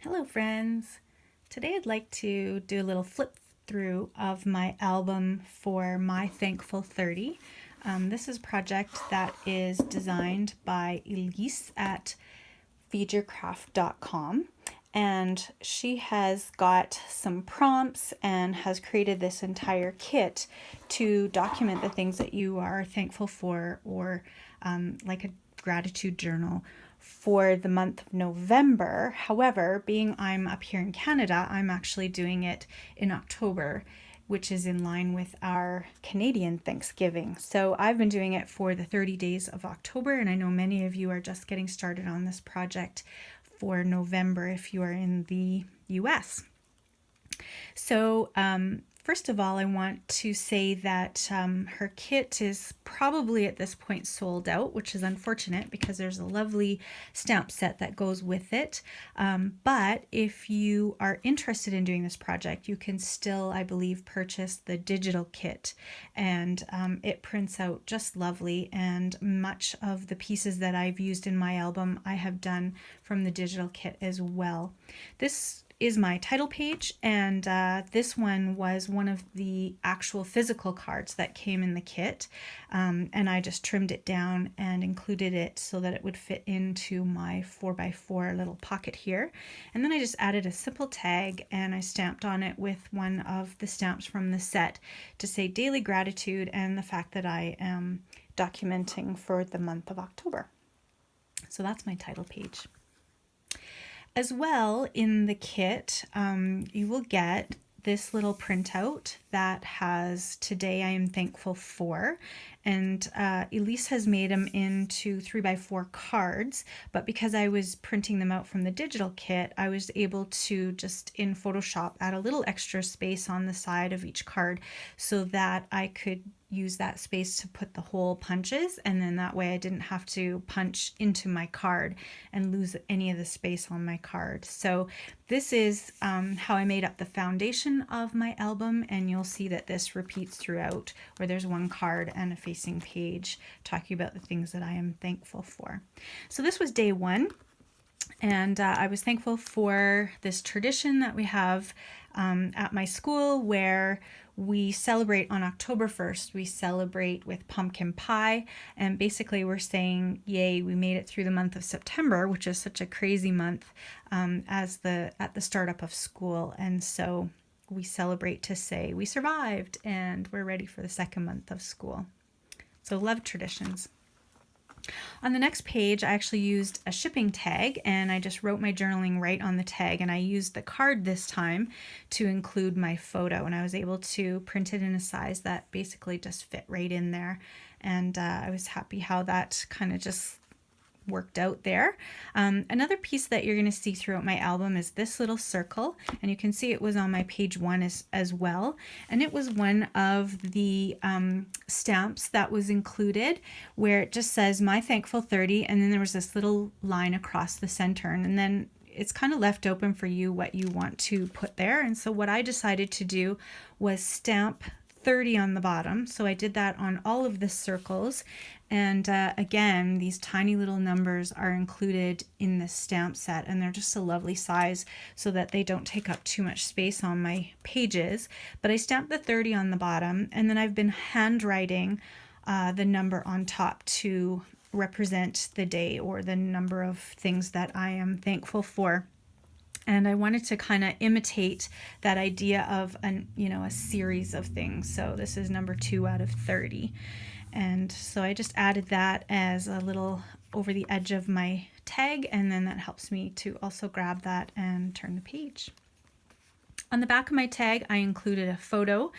Hello friends! Today I'd like to do a little flip through of my album for My Thankful 30. This is a project that is designed by Elise at feedyourcraft.com, and she has got some prompts and has created this entire kit to document the things that you are thankful for, or like a gratitude journal for the month of November. However, being I'm up here in Canada, I'm actually doing it in October, which is in line with our Canadian Thanksgiving. So I've been doing it for the 30 days of October, and I know many of you are just getting started on this project for November if you are in the US. So first of all, I want to say that her kit is probably at this point sold out, which is unfortunate because there's a lovely stamp set that goes with it. But if you are interested in doing this project, you can still, I believe, purchase the digital kit, and it prints out just lovely, and much of the pieces that I've used in my album I have done from the digital kit as well. This is my title page, and this one was one of the actual physical cards that came in the kit, and I just trimmed it down and included it so that it would fit into my 4x4 little pocket here. And then I just added a simple tag, and I stamped on it with one of the stamps from the set to say daily gratitude and the fact that I am documenting for the month of October. So that's my title page. As well, in the kit, you will get this little printout that has Today I Am Thankful For, and Elise has made them into 3x4 cards, but because I was printing them out from the digital kit, I was able to just in Photoshop add a little extra space on the side of each card so that I could use that space to put the hole punches, and then that way I didn't have to punch into my card and lose any of the space on my card. So this is how I made up the foundation of my album, and you'll see that this repeats throughout, where there's one card and a facing page talking about the things that I am thankful for. So this was day one, and I was thankful for this tradition that we have at my school where we celebrate on October 1st. We celebrate with pumpkin pie, and basically we're saying, yay, we made it through the month of September, which is such a crazy month at the startup of school. And so we celebrate to say we survived and we're ready for the second month of school. So love traditions. On the next page, I actually used a shipping tag, and I just wrote my journaling right on the tag, and I used the card this time to include my photo, and I was able to print it in a size that basically just fit right in there, and I was happy how that kind of just worked out there. Another piece that you're going to see throughout my album is this little circle, and you can see it was on my page one as well, and it was one of the stamps that was included where it just says My Thankful 30, and then there was this little line across the center, and then it's kind of left open for you what you want to put there. And so what I decided to do was stamp 30 on the bottom. So I did that on all of the circles. And again, these tiny little numbers are included in the stamp set, and they're just a lovely size so that they don't take up too much space on my pages. But I stamped the 30 on the bottom, and then I've been handwriting the number on top to represent the day or the number of things that I am thankful for. And I wanted to kind of imitate that idea of a series of things. So this is number 2 out of 30. And so I just added that as a little over the edge of my tag, and then that helps me to also grab that and turn the page. On the back of my tag, I included a photo,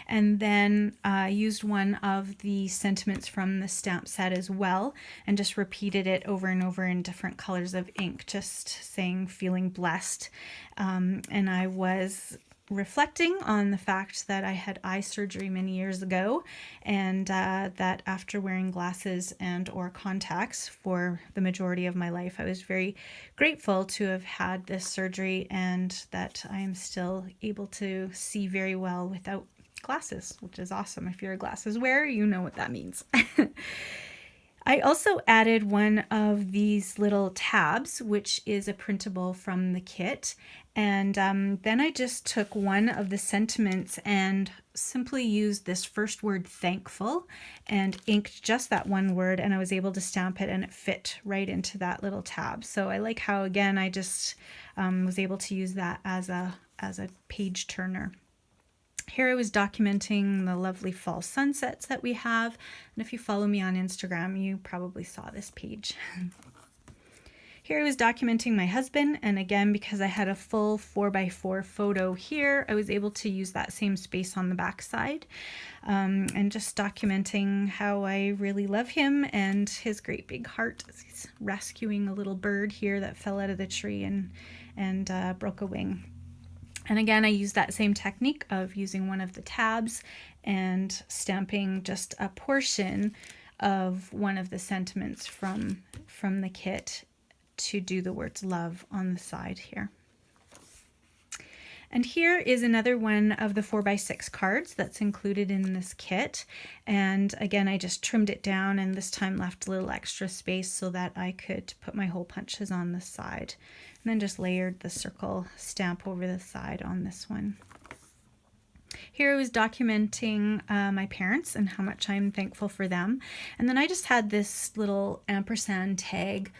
and then used one of the sentiments from the stamp set as well, and just repeated it over and over in different colors of ink, just saying feeling blessed. And I was reflecting on the fact that I had eye surgery many years ago, and that after wearing glasses and or contacts for the majority of my life, I was very grateful to have had this surgery, and that I am still able to see very well without glasses, which is awesome. If you're a glasses wearer, you know what that means. I also added one of these little tabs, which is a printable from the kit. And then I just took one of the sentiments and simply used this first word, thankful, and inked just that one word, and I was able to stamp it and it fit right into that little tab. So I like how, again, I just was able to use that as a page turner. Here I was documenting the lovely fall sunsets that we have. And if you follow me on Instagram, you probably saw this page. Here I was documenting my husband. And again, because I had a full 4x4 photo here, I was able to use that same space on the back side. And just documenting how I really love him and his great big heart. He's rescuing a little bird here that fell out of the tree and broke a wing. And again, I used that same technique of using one of the tabs and stamping just a portion of one of the sentiments from the kit to do the words love on the side here. And here is another one of the 4x6 cards that's included in this kit. And again, I just trimmed it down and this time left a little extra space so that I could put my hole punches on the side. And then just layered the circle stamp over the side on this one. Here I was documenting my parents and how much I'm thankful for them. And then I just had this little ampersand tag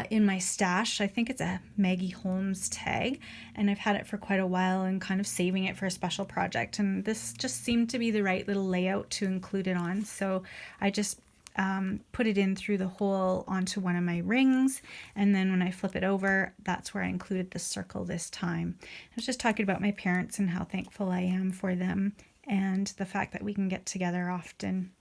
in my stash. I think it's a Maggie Holmes tag, and I've had it for quite a while and kind of saving it for a special project. And this just seemed to be the right little layout to include it on. So I just put it in through the hole onto one of my rings, and then when I flip it over, that's where I included the circle this time. I was just talking about my parents and how thankful I am for them and the fact that we can get together often.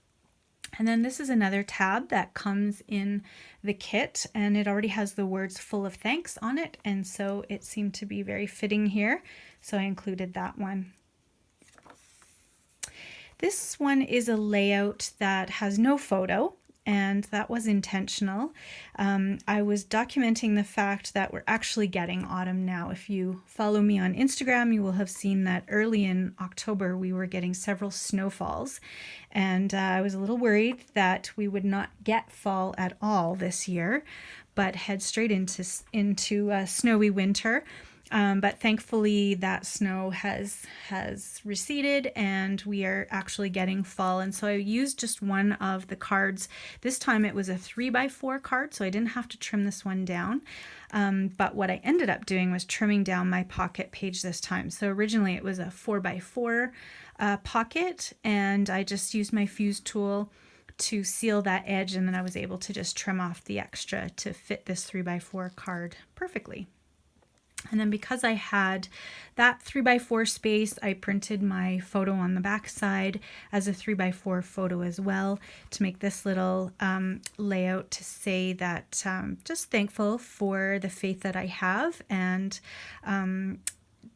And then this is another tab that comes in the kit, and it already has the words full of thanks on it, and so it seemed to be very fitting here, so I included that one. This one is a layout that has no photo, and that was intentional. I was documenting the fact that we're actually getting autumn now. If you follow me on Instagram, you will have seen that early in October we were getting several snowfalls, and I was a little worried that we would not get fall at all this year, but head straight into a snowy winter. But thankfully that snow has receded and we are actually getting fall. And so I used just one of the cards. This time it was a 3x4 card, so I didn't have to trim this one down. But what I ended up doing was trimming down my pocket page this time. So originally it was a 4x4 pocket, and I just used my fuse tool to seal that edge, and then I was able to just trim off the extra to fit this 3x4 card perfectly. And then because I had that 3x4 space, I printed my photo on the back side as a 3x4 photo as well to make this little layout to say that just thankful for the faith that I have, and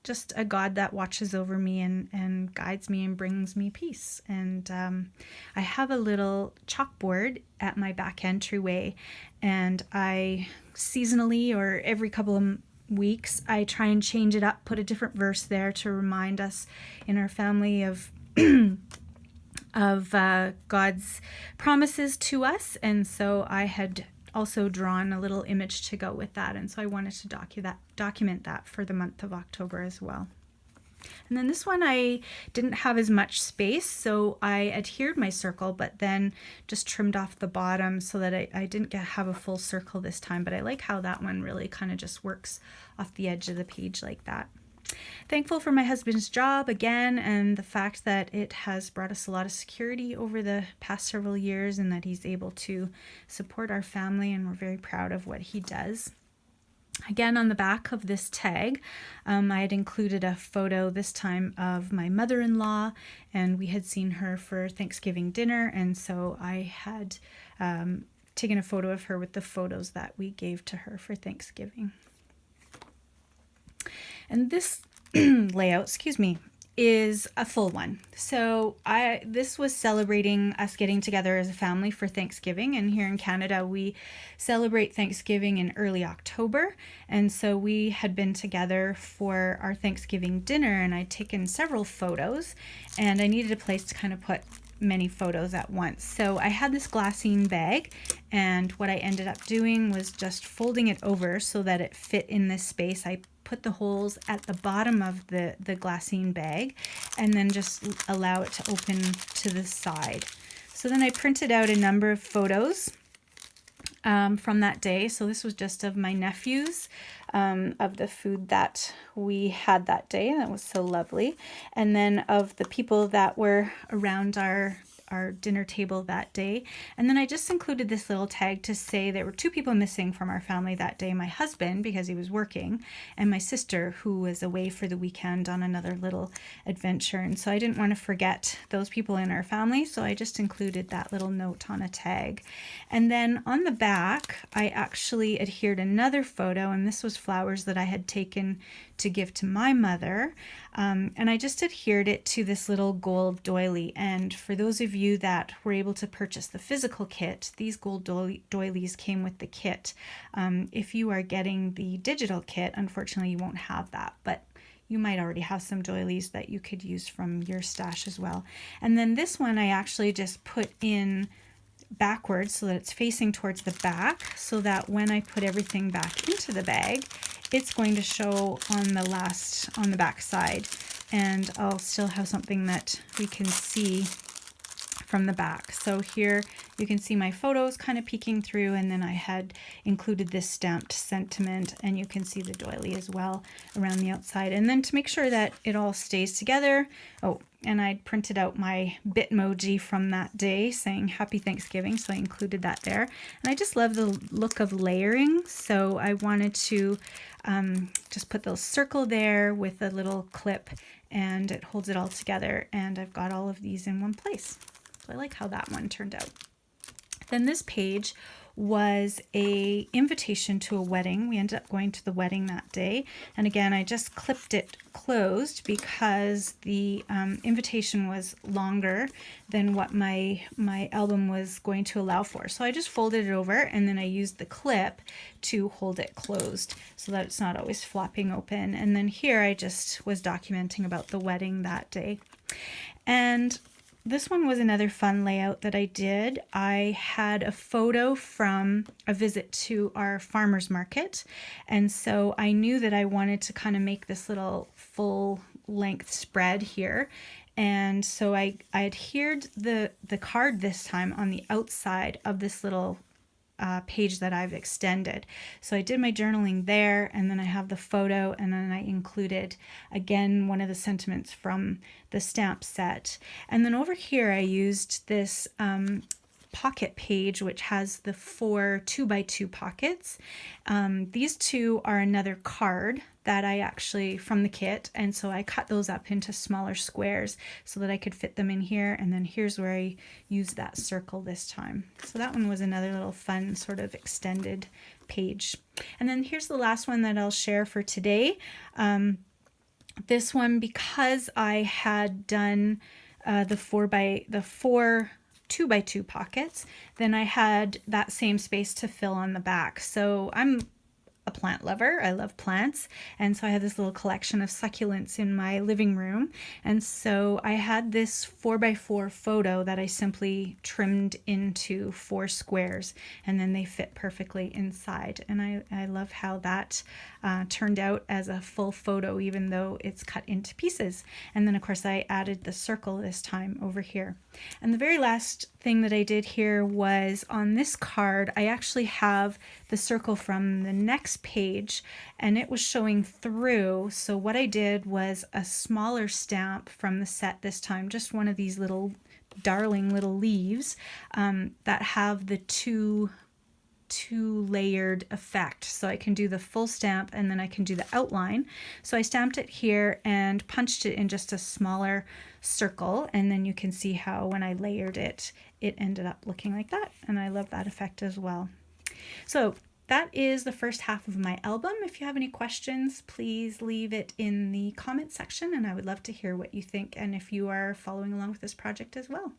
just a God that watches over me and guides me and brings me peace. And I have a little chalkboard at my back entryway, and I seasonally or every couple of weeks I try and change it up, put a different verse there to remind us in our family of God's promises to us. And so I had also drawn a little image to go with that, and so I wanted to document that for the month of October as well. And then this one I didn't have as much space, so I adhered my circle but then just trimmed off the bottom so that I didn't have a full circle this time, but I like how that one really kind of just works off the edge of the page like that. Thankful for my husband's job again, and the fact that it has brought us a lot of security over the past several years and that he's able to support our family, and we're very proud of what he does. Again, on the back of this tag, I had included a photo this time of my mother-in-law, and we had seen her for Thanksgiving dinner, and so I had taken a photo of her with the photos that we gave to her for Thanksgiving. And this layout, is a full one. So this was celebrating us getting together as a family for Thanksgiving, and here in Canada we celebrate Thanksgiving in early October, and so we had been together for our Thanksgiving dinner, and I'd taken several photos, and I needed a place to kind of put many photos at once. So I had this glassine bag, and what I ended up doing was just folding it over so that it fit in this space. I put the holes at the bottom of the glassine bag and then just allow it to open to the side. So then I printed out a number of photos from that day. So this was just of my nephews, of the food that we had that day. That was so lovely. And then of the people that were around our dinner table that day. And then I just included this little tag to say there were 2 people missing from our family that day. My husband, because he was working, and my sister, who was away for the weekend on another little adventure. And so I didn't want to forget those people in our family, so I just included that little note on a tag. And then on the back, I actually adhered another photo, and this was flowers that I had taken to give to my mother. And I just adhered it to this little gold doily. And for those of you that were able to purchase the physical kit, these gold doilies came with the kit. If you are getting the digital kit, unfortunately you won't have that, but you might already have some doilies that you could use from your stash as well. And then this one I actually just put in backwards so that it's facing towards the back, so that when I put everything back into the bag, it's going to show on the back side, and I'll still have something that we can see from the back. So here you can see my photos kind of peeking through, and then I had included this stamped sentiment, and you can see the doily as well around the outside. And then to make sure that it all stays together, oh, and I printed out my Bitmoji from that day saying Happy Thanksgiving, so I included that there. And I just love the look of layering, so I wanted to just put the circle there with a little clip, and it holds it all together, and I've got all of these in one place. So I like how that one turned out. Then this page was a invitation to a wedding. We ended up going to the wedding that day. And again, I just clipped it closed because the invitation was longer than what my album was going to allow for. So I just folded it over, and then I used the clip to hold it closed so that it's not always flopping open. And then here I just was documenting about the wedding that day. And this one was another fun layout that I did. I had a photo from a visit to our farmer's market, and so I knew that I wanted to kind of make this little full length spread here. And so I adhered the card this time on the outside of this little page that I've extended. So I did my journaling there, and then I have the photo, and then I included again one of the sentiments from the stamp set. And then over here I used this pocket page, which has the 4 2x2 pockets. These 2 are another card that I actually from the kit, and so I cut those up into smaller squares so that I could fit them in here. And then here's where I used that circle this time. So that one was another little fun sort of extended page. And then here's the last one that I'll share for today. This one, because I had done the 4 2x2 pockets, then I had that same space to fill on the back. So I'm a plant lover. I love plants. And so I had this little collection of succulents in my living room. And so I had this 4x4 photo that I simply trimmed into 4 squares, and then they fit perfectly inside. And I love how that turned out as a full photo, even though it's cut into pieces. And then of course I added the circle this time over here. And the very last thing that I did here was on this card, I actually have the circle from the next page, and it was showing through. So what I did was a smaller stamp from the set this time, just one of these little darling little leaves that have the two layered effect. So I can do the full stamp, and then I can do the outline. So I stamped it here and punched it in just a smaller circle, and then you can see how when I layered it, it ended up looking like that. And I love that effect as well. So that is the first half of my album. If you have any questions, please leave it in the comment section, and I would love to hear what you think and if you are following along with this project as well.